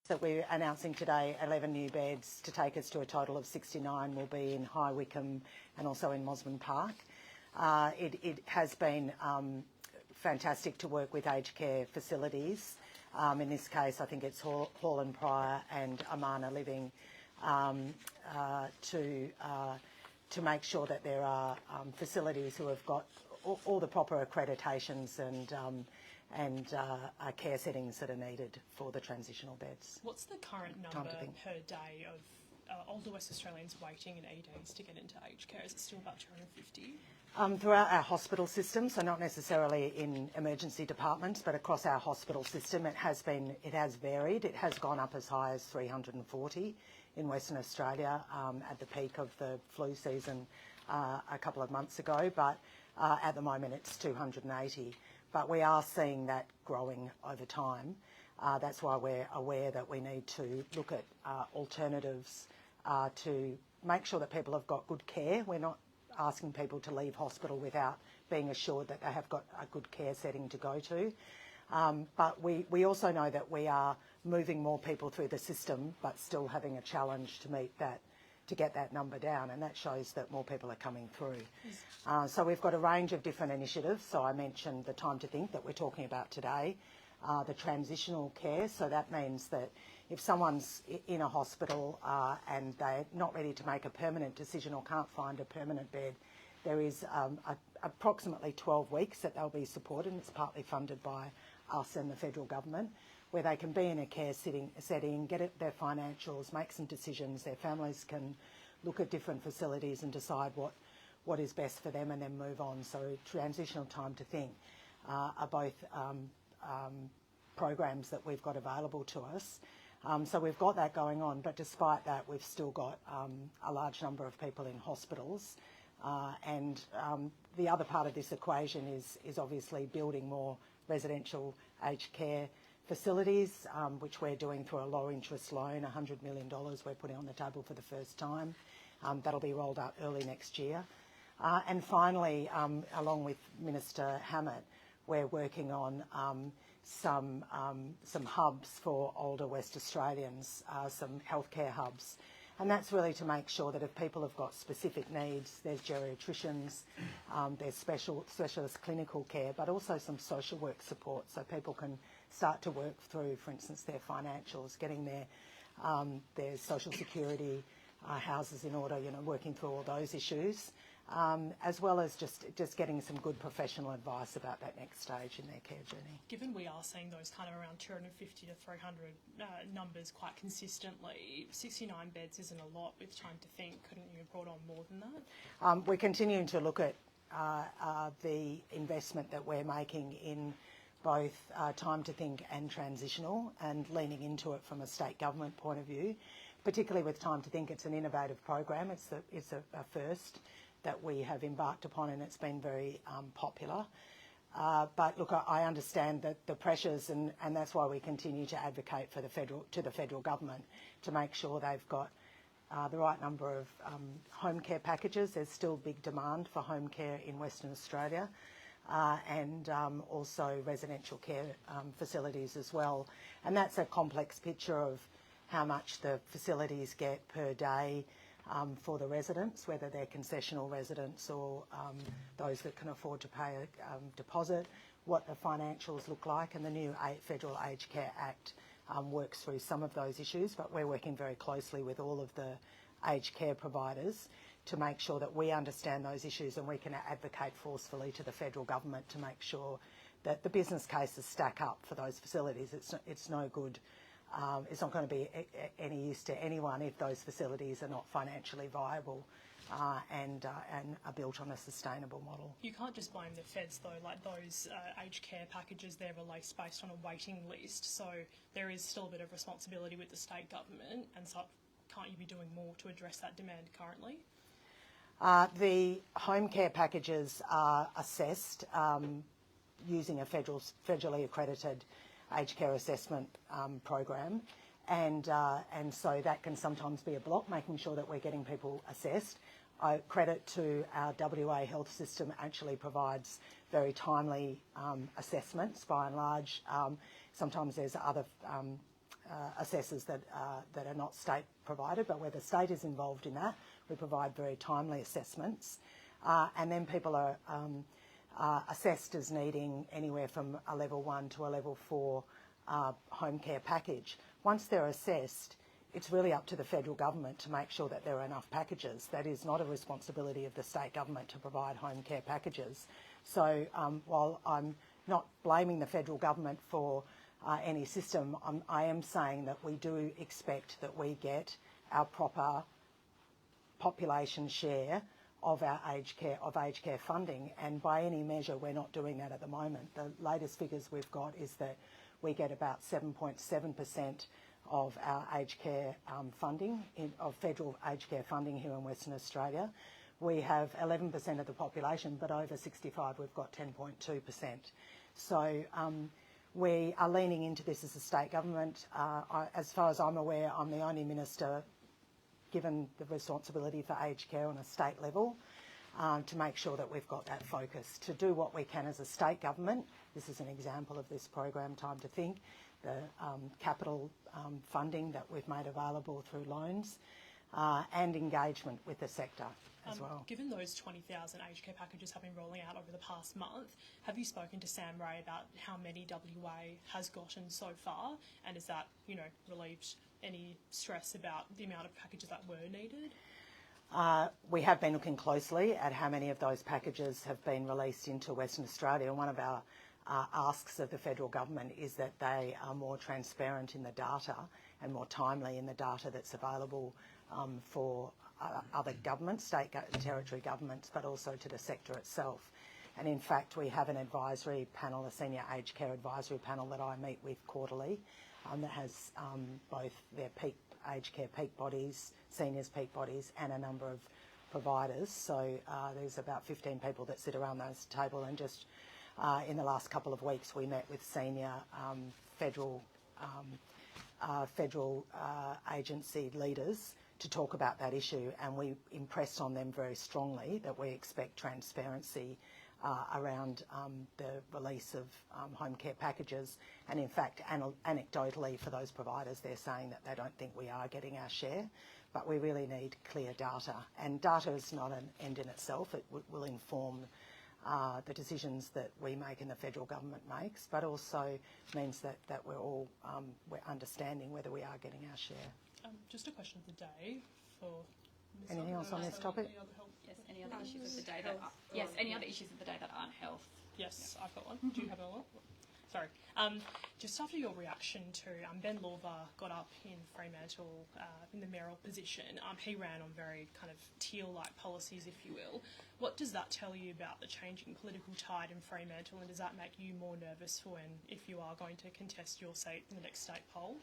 that we're announcing today, 11 new beds to take us to a total of 69 will be in High Wycombe and also in Mosman Park. It has been fantastic to work with aged care facilities. In this case, I think it's Hall and Pryor and Amana Living to make sure that there are facilities who have got all the proper accreditations and care settings that are needed for the transitional beds. What's the current number per day of older West Australians waiting in EDs to get into aged care? Is it still about 250? Throughout our hospital system, so not necessarily in emergency departments, but across our hospital system, it has varied. It has gone up as high as 340 in Western Australia at the peak of the flu season a couple of months ago, but at the moment it's 280. But we are seeing that growing over time. That's why we're aware that we need to look at alternatives to make sure that people have got good care. We're not asking people to leave hospital without being assured that they have got a good care setting to go to. But we also know that we are moving more people through the system, but still having a challenge to meet that, to get that number down, and that shows that more people are coming through. So we've got a range of different initiatives. So I mentioned the Time to Think that we're talking about today, the transitional care. So that means that if someone's in a hospital and they're not ready to make a permanent decision or can't find a permanent bed, there is approximately 12 weeks that they'll be supported, and it's partly funded by us and the federal government, where they can be in a care setting, get their financials, make some decisions. Their families can look at different facilities and decide what is best for them and then move on. So transitional Time to Think are both programs that we've got available to us. So we've got that going on, but despite that, we've still got a large number of people in hospitals. And the other part of this equation is obviously building more residential aged care facilities, which we're doing through a low interest loan, $100 million we're putting on the table for the first time. That'll be rolled out early next year. And finally, along with Minister Hammett, we're working on some hubs for older West Australians, some healthcare hubs. And that's really to make sure that if people have got specific needs, there's geriatricians, there's specialist clinical care, but also some social work support so people can start to work through, for instance, their financials, getting their social security houses in order, working through all those issues, as well as just getting some good professional advice about that next stage in their care journey. Given we are seeing those kind of around 250 to 300 numbers quite consistently, 69 beds isn't a lot with Time to Think. Couldn't you have brought on more than that? We're continuing to look at the investment that we're making in both Time to Think and transitional, and leaning into it from a state government point of view. Particularly with Time to Think, it's an innovative program. It's a first that we have embarked upon, and it's been very popular. But look, I understand that the pressures, and that's why we continue to advocate for the federal government to make sure they've got the right number of home care packages. There's still big demand for home care in Western Australia. And also residential care facilities as well. And that's a complex picture of how much the facilities get per day for the residents, whether they're concessional residents or those that can afford to pay a deposit, what the financials look like, and the new Federal Aged Care Act works through some of those issues, but we're working very closely with all of the aged care providers to make sure that we understand those issues and we can advocate forcefully to the federal government to make sure that the business cases stack up for those facilities. It's no good. It's not going to be any use to anyone if those facilities are not financially viable and are built on a sustainable model. You can't just blame the feds though, like those aged care packages, they're released based on a waiting list, so there is still a bit of responsibility with the state government, and so can't you be doing more to address that demand currently? The home care packages are assessed using a federally accredited aged care assessment program, and so that can sometimes be a block, making sure that we're getting people assessed. Credit to our WA health system actually provides very timely assessments by and large. Sometimes there's other assessors that are not state provided, but where the state is involved in that, we provide very timely assessments. And then people are assessed as needing anywhere from a level 1 to a level 4 home care package. Once they're assessed, it's really up to the federal government to make sure that there are enough packages. That is not a responsibility of the state government to provide home care packages. So while I'm not blaming the federal government for any system, I am saying that we do expect that we get our proper population share of our aged care funding, and by any measure we're not doing that at the moment. The latest figures we've got is that we get about 7.7% of our aged care funding, of federal aged care funding here in Western Australia. We have 11% of the population, but over 65 we've got 10.2%. So we are leaning into this as a state government. As far as I'm aware, I'm the only minister given the responsibility for aged care on a state level to make sure that we've got that focus, to do what we can as a state government. This is an example of this program, Time to Think, the capital funding that we've made available through loans and engagement with the sector as well. Given those 20,000 aged care packages have been rolling out over the past month, have you spoken to Sam Ray about how many WA has gotten so far, and has that, relieved any stress about the amount of packages that were needed? We have been looking closely at how many of those packages have been released into Western Australia. One of our asks of the federal government is that they are more transparent in the data and more timely in the data that's available for other governments, state and territory governments, but also to the sector itself. And in fact, we have an advisory panel, a senior aged care advisory panel that I meet with quarterly that has both their peak aged care peak bodies, seniors peak bodies, and a number of providers. So there's about 15 people that sit around those table, and just in the last couple of weeks we met with senior federal agency leaders to talk about that issue, and we impressed on them very strongly that we expect transparency around the release of home care packages. And in fact, anecdotally for those providers, they're saying that they don't think we are getting our share, but we really need clear data. And data is not an end in itself. It will inform the decisions that we make and the federal government makes, but also means that we're understanding whether we are getting our share. Just a question of the day for Ms. Anything else on this topic? Yes, any other issues of the day that any other issues of the day that aren't health? Yes, I've got one. Do you have another one? Sorry. Just after your reaction to Ben Lorver got up in Fremantle in the mayoral position, he ran on very kind of teal-like policies, if you will. What does that tell you about the changing political tide in Fremantle, and does that make you more nervous for if you are going to contest your seat in the next state poll?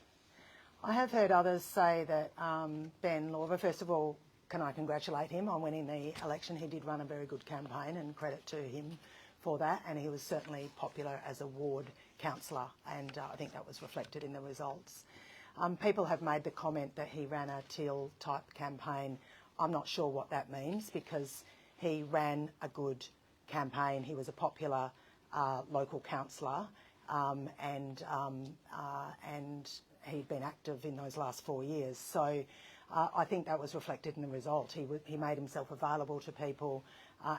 I have heard others say that Ben Lorver, first of all, can I congratulate him on winning the election. He did run a very good campaign, and credit to him for that, and he was certainly popular as a ward councillor, and I think that was reflected in the results. People have made the comment that he ran a teal-type campaign. I'm not sure what that means, because he ran a good campaign. He was a popular local councillor, and he'd been active in those last 4 years. So I think that was reflected in the result. He made himself available to people,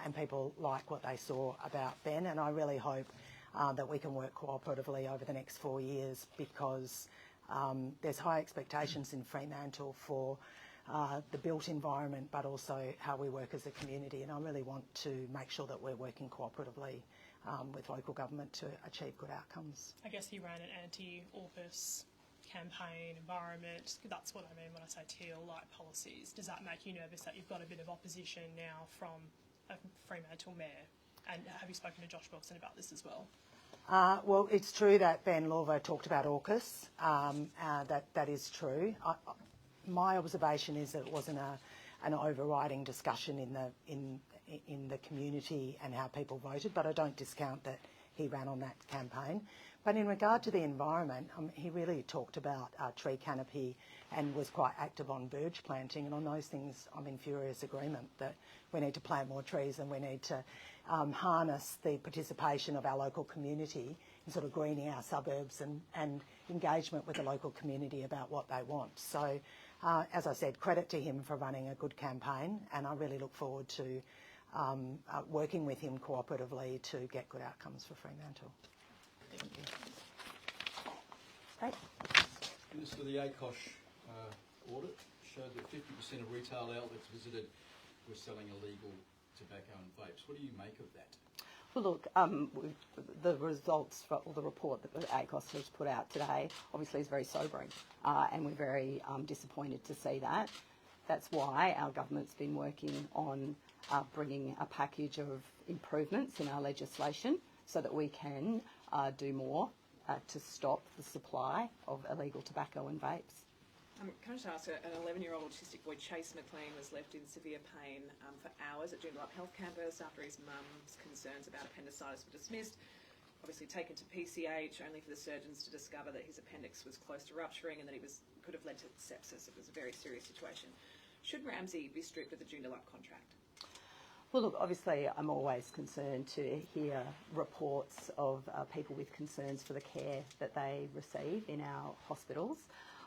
and people like what they saw about Ben, and I really hope that we can work cooperatively over the next 4 years, because there's high expectations in Fremantle for the built environment, but also how we work as a community, and I really want to make sure that we're working cooperatively with local government to achieve good outcomes. I guess he ran an anti-AUKUS campaign, environment. That's what I mean when I say teal-like policies. Does that make you nervous that you've got a bit of opposition now from a Fremantle mayor? And have you spoken to Josh Wilson about this as well? Well, it's true that Ben Lorver talked about AUKUS. That is true. My observation is that it wasn't an overriding discussion in the community and how people voted, but I don't discount that he ran on that campaign. But in regard to the environment, he really talked about tree canopy and was quite active on verge planting, and on those things I'm in furious agreement that we need to plant more trees, and we need to harness the participation of our local community sort of greening our suburbs and engagement with the local community about what they want. So, as I said, credit to him for running a good campaign, and I really look forward to working with him cooperatively to get good outcomes for Fremantle. Thank you. Great. Minister, the ACOSH audit showed that 50% of retail outlets visited were selling illegal tobacco and vapes. What do you make of that? Well, look, the results for the report that the ACOSH has put out today obviously is very sobering, and we're very disappointed to see that. That's why our government's been working on bringing a package of improvements in our legislation so that we can do more to stop the supply of illegal tobacco and vapes. Can I just ask, an 11-year-old autistic boy, Chase McLean, was left in severe pain for hours at Joondalup Health Campus after his mum's concerns about appendicitis were dismissed. Obviously taken to PCH, only for the surgeons to discover that his appendix was close to rupturing and that he could have led to sepsis. It was a very serious situation. Should Ramsay be stripped of the Joondalup contract? Well, look, obviously I'm always concerned to hear reports of people with concerns for the care that they receive in our hospitals.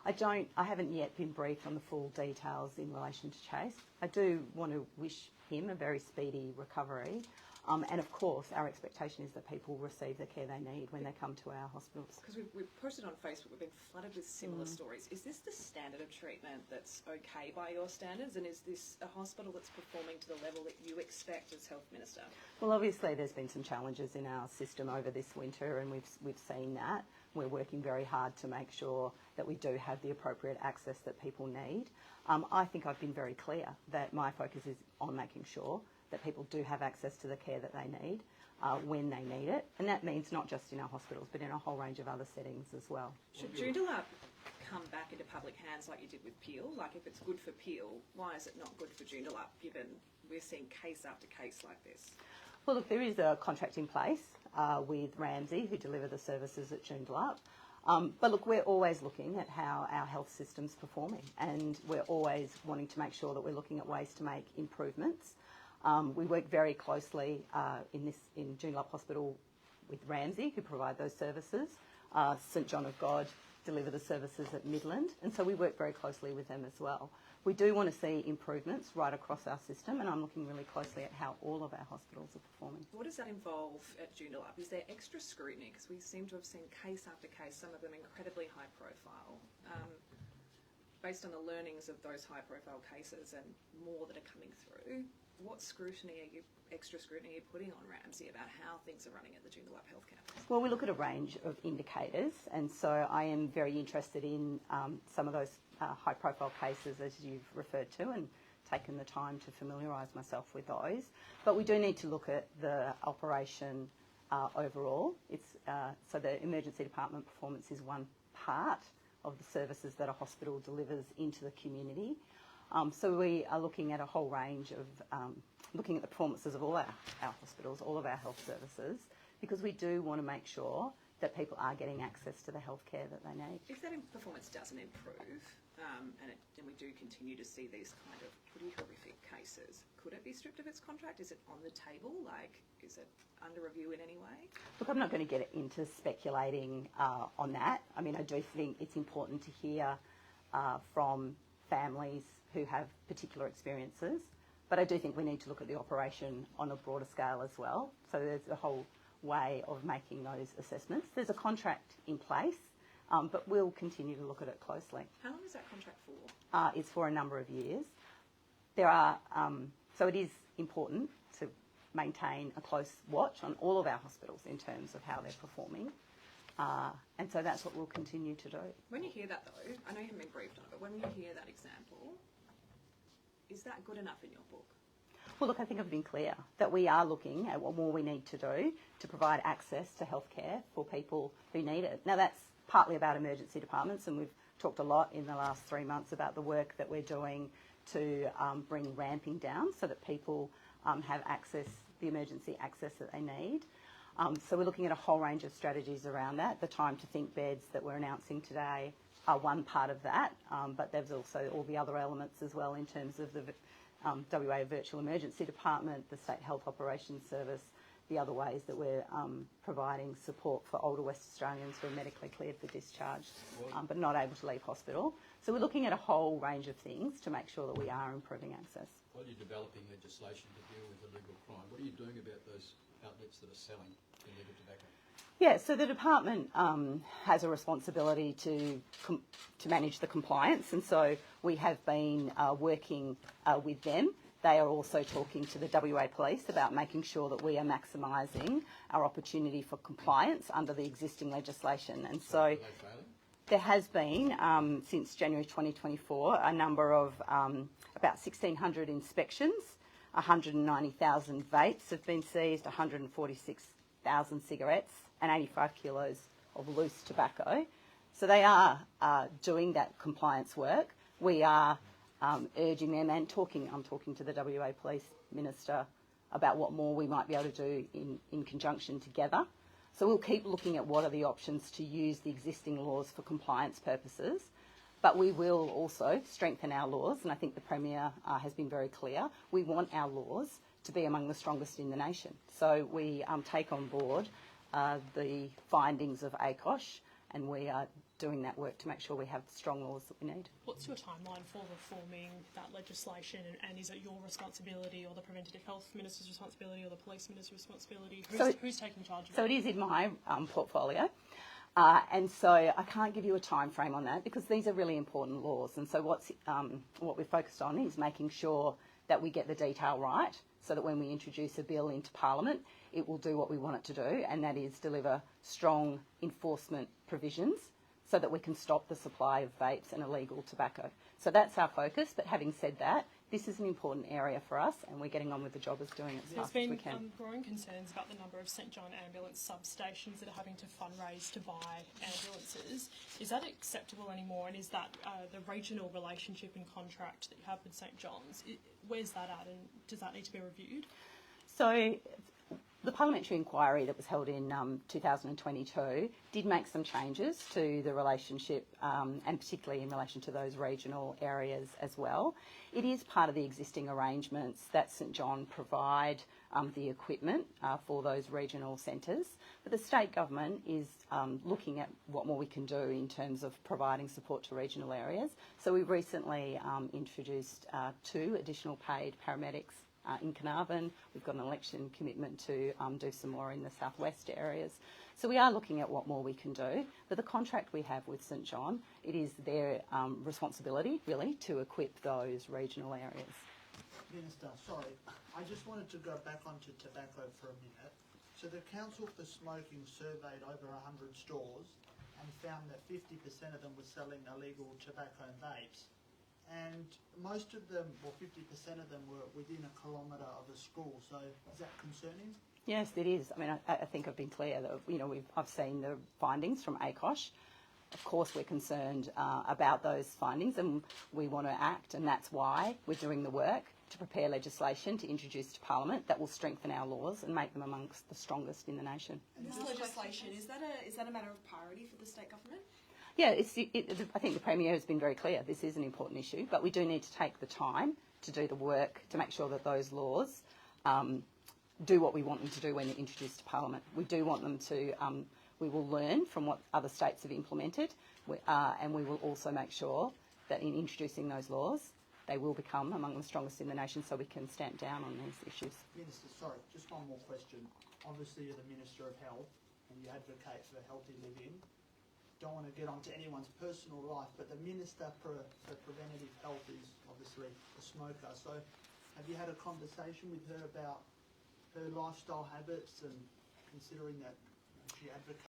I haven't yet been briefed on the full details in relation to Chase. I do want to wish him a very speedy recovery. And of course, our expectation is that people receive the care they need when they come to our hospitals. Because we've posted on Facebook, we've been flooded with similar stories. Is this the standard of treatment that's okay by your standards? And is this a hospital that's performing to the level that you expect as Health Minister? Well, obviously there's been some challenges in our system over this winter, and we've seen that. We're working very hard to make sure that we do have the appropriate access that people need. I think I've been very clear that my focus is on making sure that people do have access to the care that they need when they need it. And that means not just in our hospitals, but in a whole range of other settings as well. Should Joondalup come back into public hands like you did with Peel? Like, if it's good for Peel, why is it not good for Joondalup, given we're seeing case after case like this? Well, look, there is a contract in place with Ramsay, who deliver the services at Joondalup. But look, we're always looking at how our health system's performing, and we're always wanting to make sure that we're looking at ways to make improvements. We work very closely in Joondalup Hospital with Ramsay, who provide those services. St John of God deliver the services at Midland, and so we work very closely with them as well. We do want to see improvements right across our system, and I'm looking really closely at how all of our hospitals are performing. What does that involve at Joondalup? Is there extra scrutiny? Because we seem to have seen case after case, some of them incredibly high profile. Based on the learnings of those high profile cases and more that are coming through, what extra scrutiny are you putting on Ramsay about how things are running at the Joondalup Health Campus? Well, we look at a range of indicators, and so I am very interested in some of those high-profile cases, as you've referred to, and taken the time to familiarise myself with those. But we do need to look at the operation overall. So the emergency department performance is one part of the services that a hospital delivers into the community. So we are looking at a whole range of looking at the performances of all our hospitals, all of our health services, because we do want to make sure that people are getting access to the healthcare that they need. If that performance doesn't improve, and we do continue to see these kind of pretty horrific cases, could it be stripped of its contract? Is it on the table? Like, is it under review in any way? Look, I'm not going to get into speculating on that. I mean, I do think it's important to hear from families who have particular experiences, but I do think we need to look at the operation on a broader scale as well. So there's a whole way of making those assessments. There's a contract in place, but we'll continue to look at it closely. How long is that contract for? It's for a number of years. There are, so it is important to maintain a close watch on all of our hospitals in terms of how they're performing. And so that's what we'll continue to do. When you hear that though, I know you haven't been briefed on it, but when you hear that example, is that good enough in your book? Well, look, I think I've been clear that we are looking at what more we need to do to provide access to healthcare for people who need it. Now, that's partly about emergency departments, and we've talked a lot in the last 3 months about the work that we're doing to bring ramping down so that people have access, the emergency access that they need. So we're looking at a whole range of strategies around that. The time to think beds that we're announcing today are one part of that, but there's also all the other elements as well in terms of the WA Virtual Emergency Department, the State Health Operations Service, the other ways that we're providing support for older West Australians who are medically cleared for discharge but not able to leave hospital. So we're looking at a whole range of things to make sure that we are improving access. While you're developing legislation to deal with illegal crime, what are you doing about those outlets that are selling illegal tobacco? Yeah, so the department has a responsibility to manage the compliance, and so we have been working with them. They are also talking to the WA Police about making sure that we are maximising our opportunity for compliance under the existing legislation. And so Are they failing? there has been, since January 2024, a number of about 1,600 inspections, 190,000 vapes have been seized, 146,000 cigarettes and 85 kilos of loose tobacco. So they are doing that compliance work. We are urging them and I'm talking to the WA Police Minister about what more we might be able to do in conjunction together. So we'll keep looking at what are the options to use the existing laws for compliance purposes, but we will also strengthen our laws, and I think the Premier has been very clear. We want our laws to be among the strongest in the nation. So we take on board the findings of ACOSH, and we are doing that work to make sure we have the strong laws that we need. What's your timeline for reforming that legislation, and is it your responsibility or the Preventative Health Minister's responsibility or the Police Minister's responsibility? Who's taking charge of it? So it is in my portfolio. And so I can't give you a time frame on that because these are really important laws. And so what we're focused on is making sure that we get the detail right so that when we introduce a bill into Parliament, it will do what we want it to do, and that is deliver strong enforcement provisions so that we can stop the supply of vapes and illegal tobacco. So that's our focus, but having said that, this is an important area for us and we're getting on with the job of doing it as fast as we There's can. been growing concerns about the number of St John ambulance substations that are having to fundraise to buy ambulances. Is that acceptable anymore, and is that the regional relationship and contract that you have with St John's, where's that at, and does that need to be reviewed? So the parliamentary inquiry that was held in 2022 did make some changes to the relationship and particularly in relation to those regional areas as well. It is part of the existing arrangements that St John provide the equipment for those regional centres, but the state government is looking at what more we can do in terms of providing support to regional areas. So we recently introduced 2 additional paid paramedics in Carnarvon. We've got an election commitment to do some more in the southwest areas. So we are looking at what more we can do. But the contract we have with St John, it is their responsibility, really, to equip those regional areas. Minister, sorry, I just wanted to go back onto tobacco for a minute. So the Council for Smoking surveyed over 100 stores and found that 50% of them were selling illegal tobacco and vapes. And most of them, well, 50% of them were within a kilometre of a school. So is that concerning? Yes, it is. I mean, I think I've been clear that, you know, I've seen the findings from ACOSH. Of course, we're concerned about those findings and we want to act, and that's why we're doing the work to prepare legislation to introduce to Parliament that will strengthen our laws and make them amongst the strongest in the nation. And this legislation, is that a matter of priority for the state government? Yeah, I think the Premier has been very clear. This is an important issue, but we do need to take the time to do the work to make sure that those laws do what we want them to do when they're introduced to Parliament. We do want them to, we will learn from what other states have implemented, and we will also make sure that in introducing those laws, they will become among the strongest in the nation so we can stamp down on these issues. Minister, sorry, just one more question. Obviously, you're the Minister of Health and you advocate for healthy living. Don't want to get onto anyone's personal life, but the Minister for Preventative Health is obviously a smoker. So have you had a conversation with her about her lifestyle habits and considering that she advocates